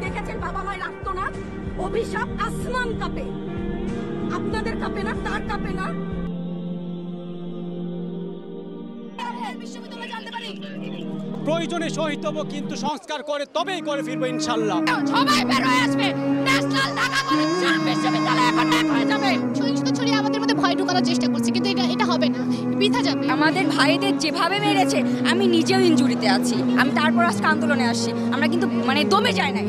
দেখেছেন বাবা মায় রাখতো না? অভিশাপ আসমান কাঁপে, আপনাদের কাঁপে না? তার কাঁপে না? প্রয়োজনে শহীদ হব, কিন্তু সংস্কার করে তবেই করে ফিরবো ইনশাল্লাহ। সবাই বের হয়ে আসবে, ন্যাশনাল ঢাকা কলেজ বিশ্ববিদ্যালয় এখন এক হয়ে যাবে। সহিংসতা ছড়িয়ে আমাদের মধ্যে ভয় ঢোকানোর চেষ্টা করছে, কিন্তু এটা হবে না, বৃথা যাবে। আমাদের ভাইদের যেভাবে মেরেছে, আমি নিজেও ইনজুরিতে আছি, আমি তারপর আজকে আন্দোলনে আসছি। আমরা কিন্তু দমে যাই নাই।